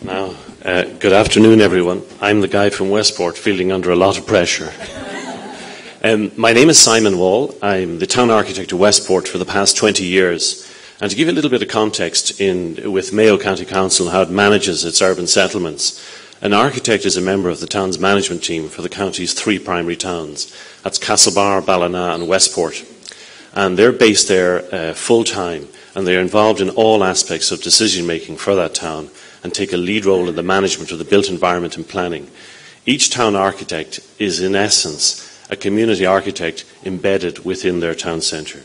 Now, good afternoon, everyone. I'm the guy from Westport feeling under a lot of pressure. My name is Simon Wall. I'm the town architect of Westport for the past 20 years. And to give you a little bit of context with Mayo County Council, how it manages its urban settlements, an architect is a member of the town's management team for the county's three primary towns. That's Castlebar, Ballina and Westport. And they're based there full-time, and they're involved in all aspects of decision-making for that town and take a lead role in the management of the built environment and planning. Each town architect is, in essence, a community architect embedded within their town centre.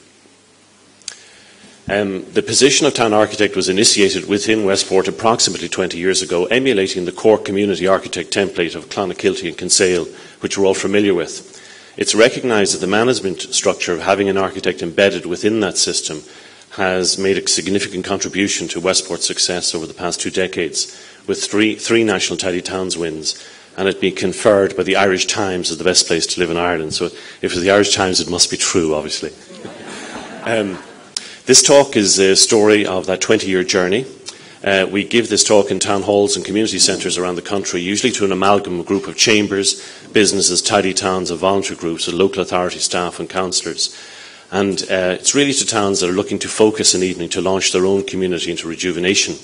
The position of town architect was initiated within Westport approximately 20 years ago, emulating the core community architect template of Clonakilty and Kinsale, which we're all familiar with. It's recognised that the management structure of having an architect embedded within that system has made a significant contribution to Westport's success over the past 2 decades, with three National Tidy Towns wins, and it being conferred by the Irish Times as the best place to live in Ireland. So if it's the Irish Times, it must be true, obviously. This talk is a story of that 20-year journey. We give this talk in town halls and community centres around the country, usually to an amalgam group of chambers, businesses, tidy towns, and voluntary groups, and local authority staff and councillors. And it's really to towns that are looking to focus an evening to launch their own community into rejuvenation.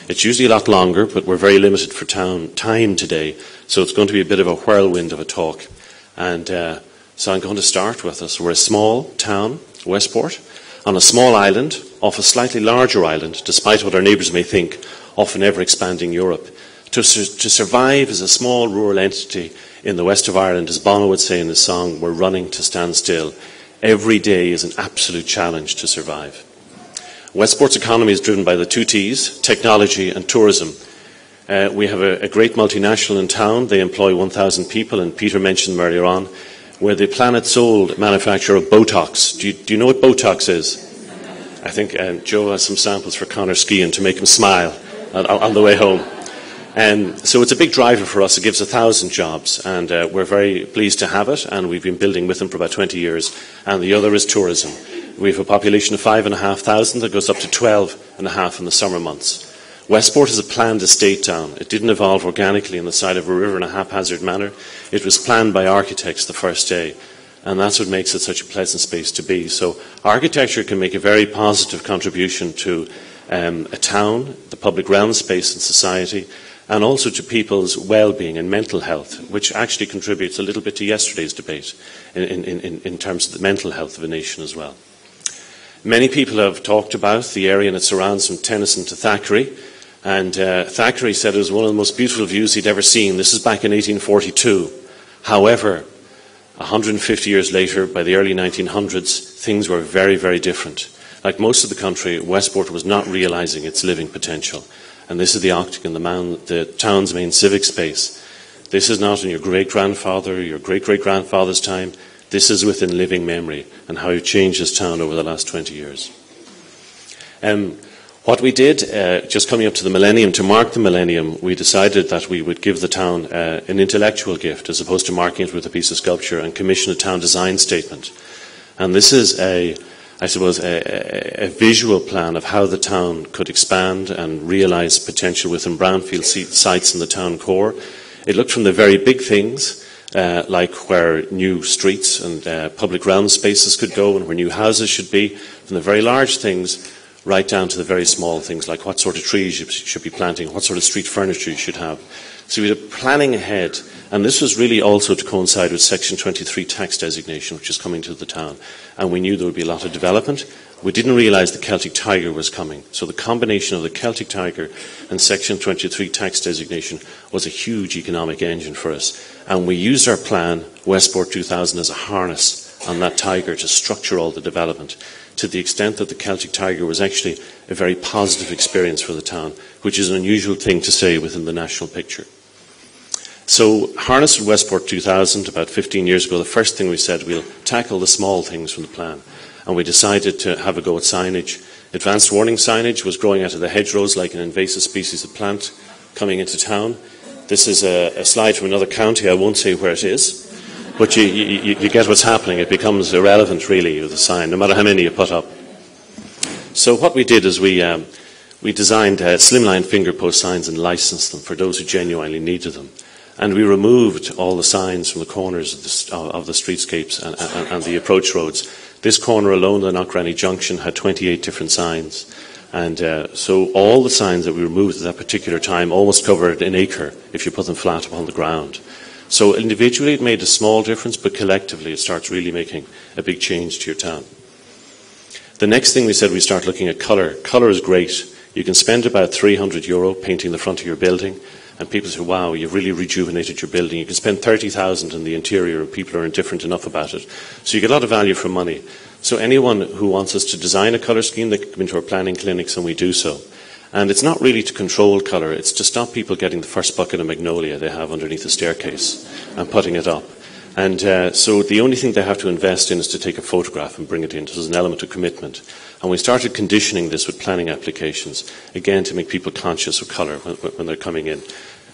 It's usually a lot longer, but we're very limited for time today, so it's going to be a bit of a whirlwind of a talk. And so I'm going to start with us. We're a small town, Westport, on a small island, off a slightly larger island, despite what our neighbours may think, off an ever-expanding Europe. To survive as a small rural entity in the west of Ireland, as Bono would say in his song, we're running to stand still. Every day is an absolute challenge to survive. Westport's economy is driven by the 2 T's, technology and tourism. We have a great multinational in town. They employ 1,000 people, and Peter mentioned them earlier on. We're the planet-sold manufacturer of Botox. Do you know what Botox is? I think Joe has some samples for Connor skiing to make him smile on the way home. So it's a big driver for us. It gives 1,000 jobs, and we're very pleased to have it, and we've been building with them for about 20 years. And the other is tourism. We have a population of 5,500 that goes up to 12,500 in the summer months. Westport is a planned estate town. It didn't evolve organically on the side of a river in a haphazard manner. It was planned by architects the first day, and that's what makes it such a pleasant space to be. So architecture can make a very positive contribution to a town, the public realm space and society, and also to people's well-being and mental health, which actually contributes a little bit to yesterday's debate in terms of the mental health of a nation as well. Many people have talked about the area and its surrounds, from Tennyson to Thackeray, and Thackeray said it was one of the most beautiful views he'd ever seen. This is back in 1842. However, 150 years later, by the early 1900s, things were very, very different. Like most of the country, Westport was not realising its living potential. And this is the Octagon, the town's main civic space. This is not in your great-grandfather, your great-great-grandfather's time. This is within living memory and how it changed this town over the last 20 years. What we did, just coming up to the millennium, to mark the millennium, we decided that we would give the town an intellectual gift as opposed to marking it with a piece of sculpture, and commission a town design statement. And this is a visual plan of how the town could expand and realise potential within brownfield sites in the town core. It looked from the very big things, like where new streets and public realm spaces could go and where new houses should be, from the very large things right down to the very small things, like what sort of trees you should be planting, what sort of street furniture you should have. So we were planning ahead, and this was really also to coincide with Section 23 tax designation, which is coming to the town. And we knew there would be a lot of development. We didn't realise the Celtic Tiger was coming. So the combination of the Celtic Tiger and Section 23 tax designation was a huge economic engine for us. And we used our plan, Westport 2000, as a harness on that tiger to structure all the development, to the extent that the Celtic Tiger was actually a very positive experience for the town, which is an unusual thing to say within the national picture. So, harnessed with Westport 2000, about 15 years ago, the first thing we said, we'll tackle the small things from the plan. And we decided to have a go at signage. Advanced warning signage was growing out of the hedgerows like an invasive species of plant coming into town. This is a slide from another county. I won't say where it is. But you get what's happening. It becomes irrelevant, really, with the sign, no matter how many you put up. So what we did is we We designed slimline finger post signs and licensed them for those who genuinely needed them. And we removed all the signs from the corners of the streetscapes and the approach roads. This corner alone, the Knockranny Junction, had 28 different signs. And so all the signs that we removed at that particular time almost covered an acre if you put them flat upon the ground. So individually it made a small difference, but collectively it starts really making a big change to your town. The next thing we said, we start looking at colour. Colour is great. You can spend about €300 painting the front of your building, and people say, wow, you've really rejuvenated your building. You can spend 30,000 in the interior, and people are indifferent enough about it. So you get a lot of value for money. So anyone who wants us to design a colour scheme, they can come into our planning clinics, and we do so. And it's not really to control colour, it's to stop people getting the first bucket of magnolia they have underneath the staircase and putting it up. And so the only thing they have to invest in is to take a photograph and bring it in. So there's an element of commitment. And we started conditioning this with planning applications, again, to make people conscious of colour when they're coming in.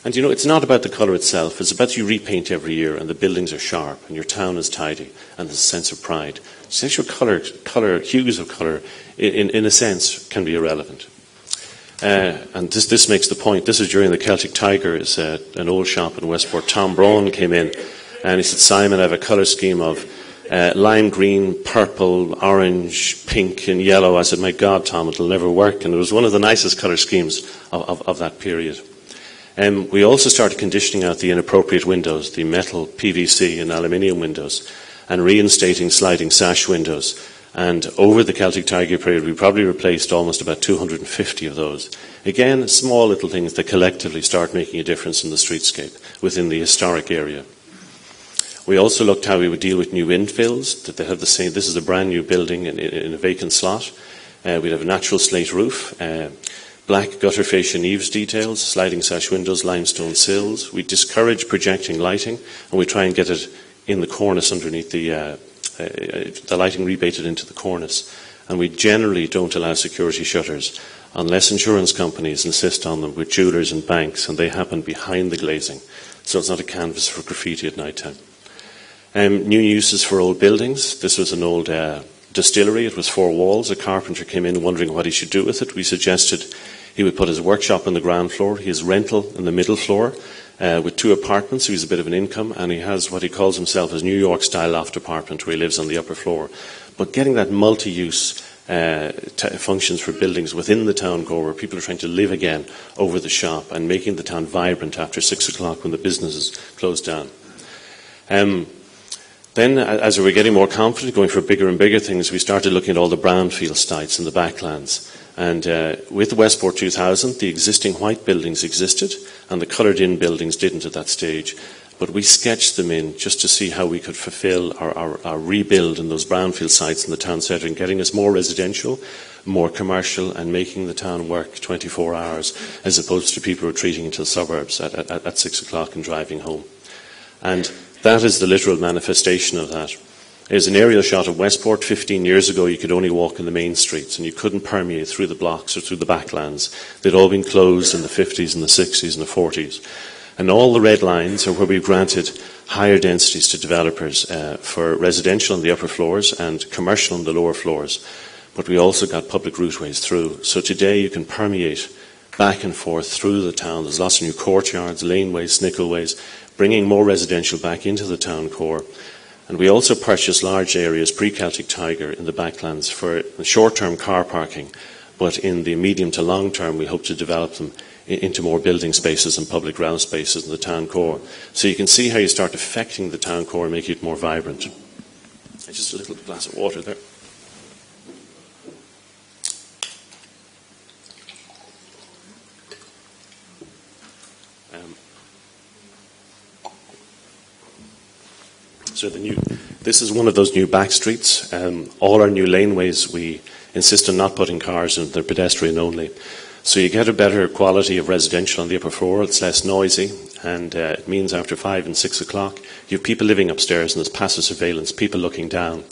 And it's not about the colour itself. It's about you repaint every year and the buildings are sharp and your town is tidy and there's a sense of pride. So actual colour, hues of colour, in a sense, can be irrelevant. And this makes the point. This is during the Celtic Tiger. It's an old shop in Westport. Tom Braun came in and he said, Simon, I have a colour scheme of lime green, purple, orange, pink and yellow. I said, my God, Tom, it'll never work. And it was one of the nicest colour schemes of that period. We also started conditioning out the inappropriate windows, the metal, PVC and aluminium windows, and reinstating sliding sash windows. And over the Celtic Tiger period, we probably replaced almost about 250 of those. Again, small little things that collectively start making a difference in the streetscape within the historic area. We also looked how we would deal with new infills, that they have the same. This is a brand new building in a vacant slot. We'd have a natural slate roof, black gutter fascia and eaves details, sliding sash windows, limestone sills. We discourage projecting lighting, and we try and get it in the cornice underneath the lighting rebated into the cornice. And we generally don't allow security shutters unless insurance companies insist on them with jewellers and banks, and they happen behind the glazing. So it's not a canvas for graffiti at night time. New uses for old buildings. This was an old distillery. It was 4 walls. A carpenter came in wondering what he should do with it. We suggested he would put his workshop on the ground floor, his rental in the middle floor, with 2 apartments. So he's a bit of an income, and he has what he calls himself his New York-style loft apartment where he lives on the upper floor. But getting that multi-use functions for buildings within the town core where people are trying to live again over the shop and making the town vibrant after 6 o'clock when the businesses close down. Then, as we were getting more confident, going for bigger and bigger things, we started looking at all the brownfield sites in the backlands. And with Westport 2000, the existing white buildings existed, and the coloured-in buildings didn't at that stage. But we sketched them in just to see how we could fulfil our rebuild in those brownfield sites in the town centre, and getting us more residential, more commercial, and making the town work 24 hours, as opposed to people retreating into the suburbs at 6 o'clock and driving home. And that is the literal manifestation of that. There's an aerial shot of Westport. 15 years ago, you could only walk in the main streets, and you couldn't permeate through the blocks or through the backlands. They'd all been closed in the 50s and the 60s and the 40s. And all the red lines are where we've granted higher densities to developers for residential on the upper floors and commercial on the lower floors. But we also got public routeways through. So today you can permeate back and forth through the town. There's lots of new courtyards, laneways, snickleways, bringing more residential back into the town core. And we also purchased large areas pre-Celtic Tiger in the backlands for short-term car parking, but in the medium to long term we hope to develop them into more building spaces and public realm spaces in the town core. So you can see how you start affecting the town core and making it more vibrant. Just a little glass of water there. So this is one of those new back streets. All our new laneways, we insist on not putting cars in, they're pedestrian only. So you get a better quality of residential on the upper floor, it's less noisy, and it means after 5 and 6 o'clock, you have people living upstairs and there's passive surveillance, people looking down.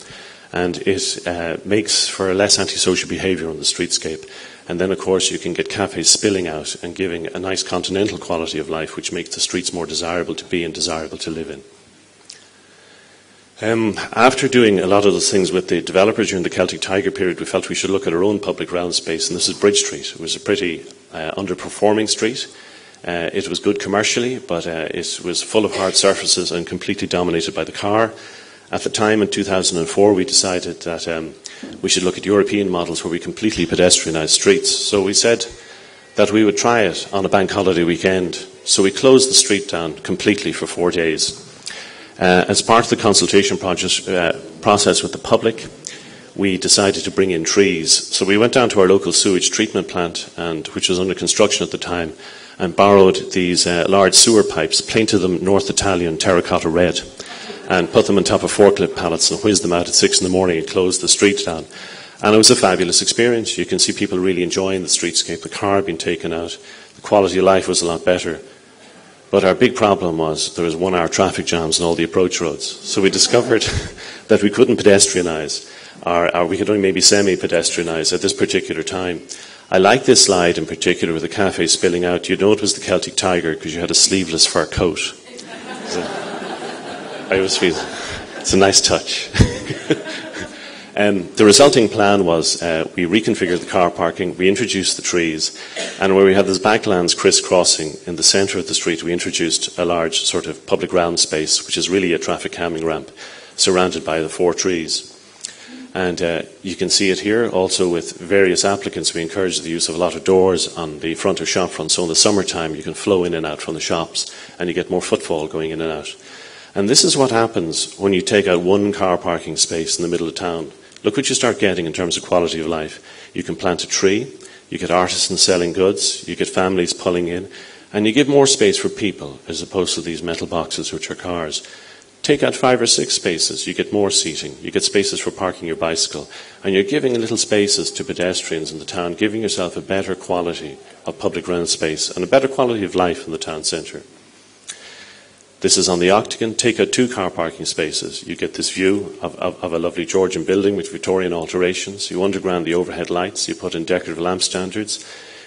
And it makes for less antisocial behaviour on the streetscape. And then, of course, you can get cafes spilling out and giving a nice continental quality of life, which makes the streets more desirable to be and desirable to live in. After doing a lot of those things with the developers during the Celtic Tiger period, we felt we should look at our own public ground space, and this is Bridge Street. It was a pretty underperforming street. It was good commercially, but it was full of hard surfaces and completely dominated by the car. At the time, in 2004, we decided that we should look at European models where we completely pedestrianised streets. So we said that we would try it on a bank holiday weekend. So we closed the street down completely for 4 days. As part of the consultation process with the public, we decided to bring in trees. So we went down to our local sewage treatment plant, which was under construction at the time, and borrowed these large sewer pipes, painted them North Italian terracotta red, and put them on top of forklift pallets and whizzed them out at 6 in the morning and closed the street down. And it was a fabulous experience. You can see people really enjoying the streetscape. The car had been taken out. The quality of life was a lot better. But our big problem was there was 1 hour traffic jams on all the approach roads. So we discovered that we couldn't pedestrianise, or we could only maybe semi-pedestrianise at this particular time. I like this slide in particular with the cafe spilling out. You'd know it was the Celtic Tiger because you had a sleeveless fur coat. So I always feel it's a nice touch. The resulting plan was we reconfigured the car parking, we introduced the trees, and where we had those backlands crisscrossing in the centre of the street, we introduced a large sort of public ground space, which is really a traffic calming ramp, surrounded by the 4 trees. And you can see it here also with various applicants. We encourage the use of a lot of doors on the front of shop front, so in the summertime you can flow in and out from the shops, and you get more footfall going in and out. And this is what happens when you take out 1 car parking space in the middle of town. Look what you start getting in terms of quality of life. You can plant a tree, you get artisans selling goods, you get families pulling in, and you give more space for people as opposed to these metal boxes which are cars. Take out 5 or 6 spaces, you get more seating, you get spaces for parking your bicycle, and you're giving little spaces to pedestrians in the town, giving yourself a better quality of public ground space and a better quality of life in the town centre. This is on the Octagon. Take out 2 car parking spaces. You get this view of a lovely Georgian building with Victorian alterations. You underground the overhead lights. You put in decorative lamp standards.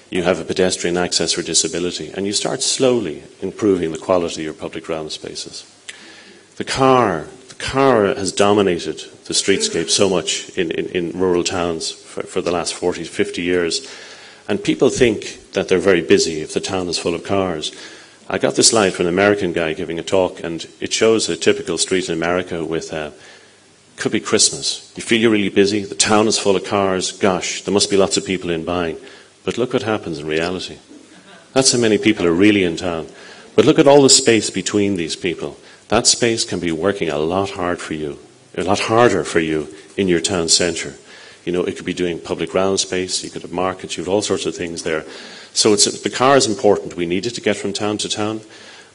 You have a pedestrian access for disability. And you start slowly improving the quality of your public ground spaces. The car has dominated the streetscape so much in rural towns for the last 40, 50 years. And people think that they're very busy if the town is full of cars. I got this slide from an American guy giving a talk, and it shows a typical street in America with, could be Christmas. You feel you're really busy, the town is full of cars, gosh, there must be lots of people in buying. But look what happens in reality. That's how many people are really in town. But look at all the space between these people. That space can be working a lot harder for you in your town centre. You know, it could be doing public ground space, you could have markets, you have all sorts of things there. So the car is important. We need it to get from town to town,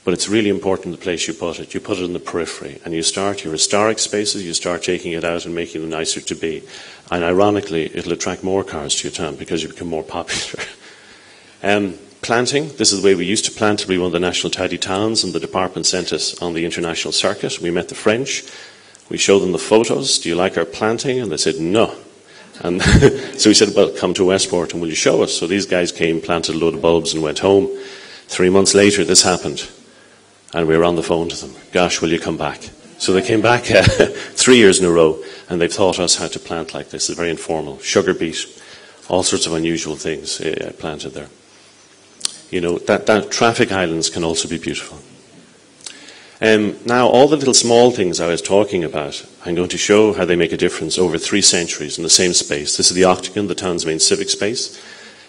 but it's really important the place you put it. You put it in the periphery, and you start your historic spaces, you start taking it out and making them nicer to be. And ironically, it'll attract more cars to your town because you become more popular. Planting, this is the way we used to plant. We were one of the national tidy towns, and the department sent us on the international circuit. We met the French. We showed them the photos. Do you like our planting? And they said, no. And so we said, well, come to Westport and will you show us? So these guys came, planted a load of bulbs and went home. 3 months later, this happened. And we were on the phone to them. Gosh, will you come back? So they came back 3 years in a row, and they've taught us how to plant like this. It's very informal. Sugar beet, all sorts of unusual things planted there. You know, that traffic islands can also be beautiful. Now, all the little small things I was talking about, I'm going to show how they make a difference over 3 centuries in the same space. This is the Octagon, the town's main civic space.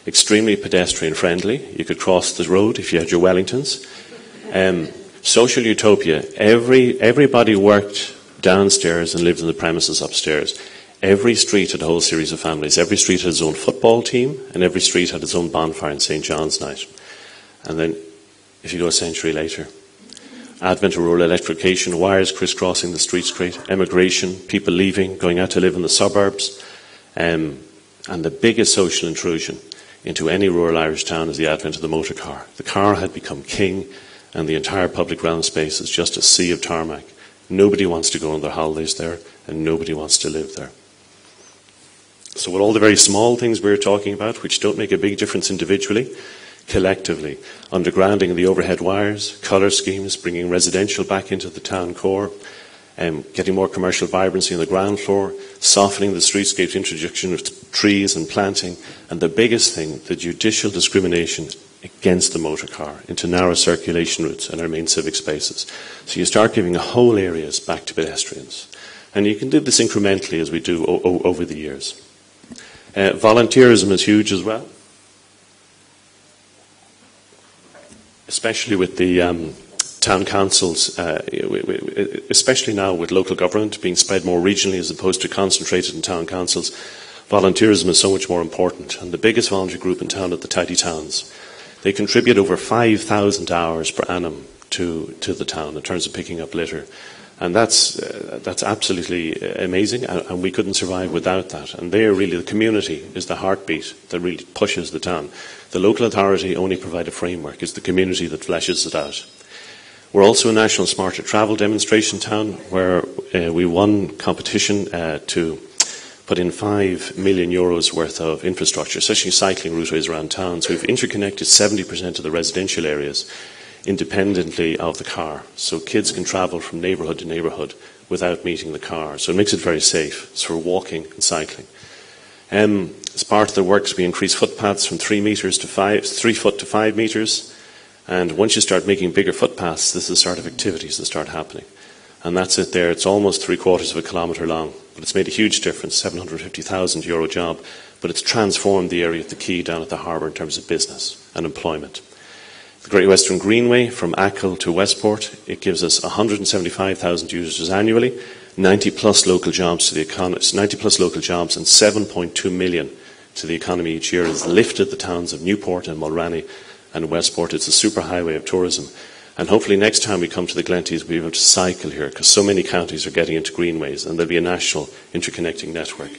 Extremely pedestrian friendly. You could cross the road if you had your Wellingtons. Social utopia. Everybody worked downstairs and lived in the premises upstairs. Every street had a whole series of families. Every street had its own football team, and every street had its own bonfire on St. John's night. And then, if you go a century later, advent of rural electrification, wires crisscrossing the streets, great emigration, people leaving, going out to live in the suburbs, and the biggest social intrusion into any rural Irish town is the advent of the motor car. The car had become king, and the entire public ground space is just a sea of tarmac. Nobody wants to go on their holidays there, and nobody wants to live there. So with all the very small things we're talking about, which don't make a big difference individually, collectively, undergrounding the overhead wires, colour schemes, bringing residential back into the town core, getting more commercial vibrancy on the ground floor, softening the streetscape, introduction of trees and planting, and the biggest thing, the judicial discrimination against the motor car into narrow circulation routes and our main civic spaces. So you start giving whole areas back to pedestrians. And you can do this incrementally as we do over the years. Volunteerism is huge as well, especially with the town councils, especially now with local government being spread more regionally as opposed to concentrated in town councils. Volunteerism is so much more important. And the biggest voluntary group in town are the tidy towns. They contribute over 5,000 hours per annum to the town in terms of picking up litter. And that's absolutely amazing, and we couldn't survive without that. And there, really, the community is the heartbeat that really pushes the town. The local authority only provide a framework. It's the community that fleshes it out. We're also a national smarter travel demonstration town, where we won competition to put in €5 million worth of infrastructure, especially cycling routeways around town. So we've interconnected 70% of the residential areas independently of the car. So kids can travel from neighbourhood to neighbourhood without meeting the car. So it makes it very safe. It's for walking and cycling. As part of the works, we increase footpaths from 3 foot to 5 metres. And once you start making bigger footpaths, this is the sort of activities that start happening. And that's it there. It's almost 3/4 of a kilometre long. But it's made a huge difference, €750,000 job. But it's transformed the area of the quay down at the harbour in terms of business and employment. The Great Western Greenway from MacGill to Westport, it gives us 175,000 users annually, 90 plus local jobs to the economy, 90 plus local jobs, and 7.2 million to the economy each year. It's lifted the towns of Newport and Mulranny and Westport. It's a superhighway of tourism. And hopefully next time we come to the Glenties, we'll be able to cycle here, because so many counties are getting into greenways, and there'll be a national interconnecting network.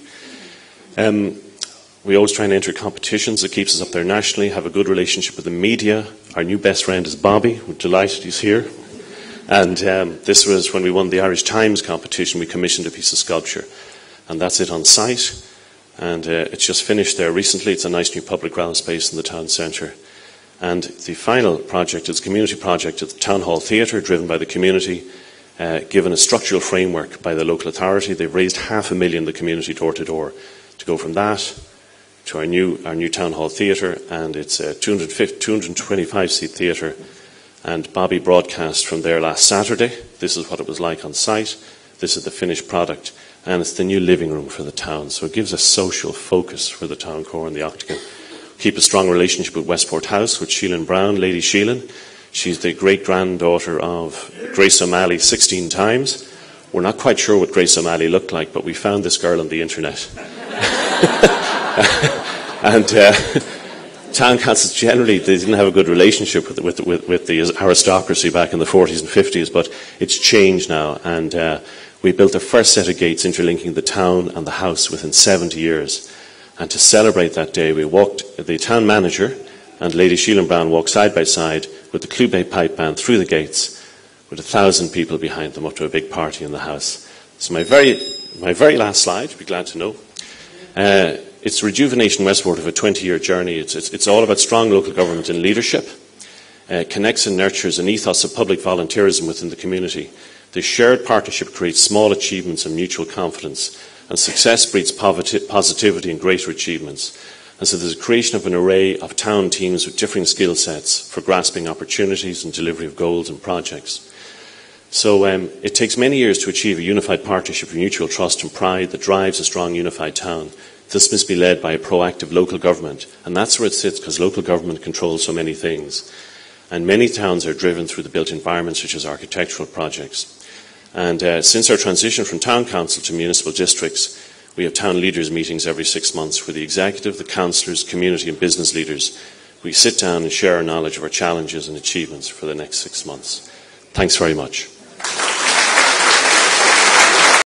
We always try and enter competitions that keeps us up there nationally, have a good relationship with the media. Our new best friend is Bobby. We're delighted he's here. And this was when we won the Irish Times competition. We commissioned a piece of sculpture. And that's it on site. And it's just finished there recently. It's a nice new public ground space in the town centre. And the final project is a community project at the Town Hall Theatre, driven by the community, given a structural framework by the local authority. They've raised $500,000, the community door to door, to go from that to our new Town Hall Theatre, and it's a 225-seat theatre. And Bobby broadcast from there last Saturday. This is what it was like on site. This is the finished product, and it's the new living room for the town. So it gives a social focus for the town core and the Octagon. Keep a strong relationship with Westport House, with Sheelin Brown, Lady Sheelin. She's the great-granddaughter of Grace O'Malley 16 times. We're not quite sure what Grace O'Malley looked like, but we found this girl on the internet. And town councils generally, they didn't have a good relationship with the aristocracy back in the 40s and 50s, but it's changed now. And we built the first set of gates interlinking the town and the house within 70 years. And to celebrate that day, the town manager and Lady Sheelin Brown walked side by side with the Clube pipe band through the gates with 1,000 people behind them up to a big party in the house. So my very last slide, you'll be glad to know. It's Rejuvenation Westport of a 20-year journey. It's all about strong local government and leadership. Connects and nurtures an ethos of public volunteerism within the community. The shared partnership creates small achievements and mutual confidence. And success breeds positivity and greater achievements. And so there's a creation of an array of town teams with differing skill sets for grasping opportunities and delivery of goals and projects. So it takes many years to achieve a unified partnership of mutual trust and pride that drives a strong unified town. This must be led by a proactive local government. And that's where it sits, because local government controls so many things. And many towns are driven through the built environment, such as architectural projects. And since our transition from town council to municipal districts, we have town leaders meetings every 6 months where the executive, the councillors, community and business leaders, we sit down and share our knowledge of our challenges and achievements for the next 6 months. Thanks very much.